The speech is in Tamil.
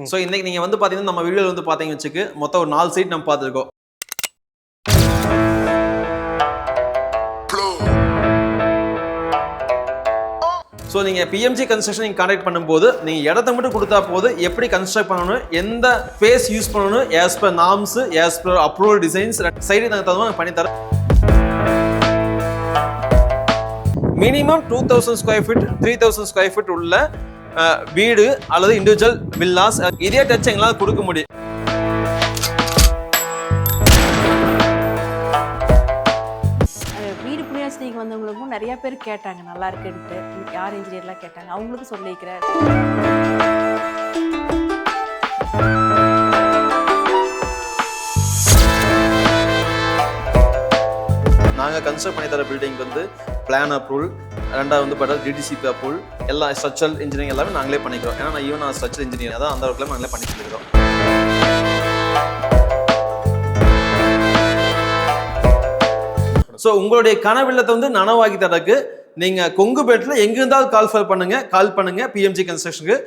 ஸோ இன்னைக்கு நீங்க வந்து பாத்தீங்கன்னா நம்ம வீடியோல வந்து பாத்தீங்க வச்சுக்கு மொத்தம் ஒரு 4 சைட் நம்ம பார்த்துருக்கோம். ஸோ நீங்கள் பிஎம்ஜி கன்ஸ்ட்ரக்ஷன் நீங்கள் கான்டாக்ட் பண்ணும்போது நீங்கள் இடத்த மட்டும் கொடுத்தா போது எப்படி கன்ஸ்ட்ரக்ட் பண்ணணும், எந்த ஃபேஸ் யூஸ் பண்ணணும், as per norms, as per approval designs side நாங்கள் தகுந்த பண்ணித்தரோம். Minimum 2000 square feet 3000 square feet உள்ள வீடு அல்லது இண்டிவிஜுவல் வில்லாஸ் இதே டச் எங்களால் கொடுக்க முடியும். நீங்க வந்தவங்களுக்கும் நிறைய பேர் கேட்டாங்க நல்லா இருக்குன்ட்டு, யார் இன்ஜினியர்லாம் கேட்டாங்க, அவங்களுக்கு சொல்லிக்கிறேன். நாங்கள் கன்ஸ்ட்ரக்ட் பண்ணி தர பில்டிங் வந்து பிளான் அப்ரூவல், ரெண்டாவது வந்து பார்த்தா டிடிசிபி அப்ரூவல், எல்லா ஸ்ட்ரக்சரல் இன்ஜினியரிங் எல்லாமே நாங்களே பண்ணிக்கிறோம். ஏன்னா நான் ஸ்ட்ரக்சரல் இன்ஜினியர் அதான் அந்த அளவுக்கு நாங்களே பண்ணி கொடுக்குறோம். ஸோ உங்களுடைய கனவில்லத்தை வந்து நனவாக்கி தரக்கு நீங்கள் கொங்குபேட்டில் எங்கிருந்தாலும் கால் பண்ணுங்க பிஎம்ஜி கன்ஸ்ட்ரக்ஷனுக்கு.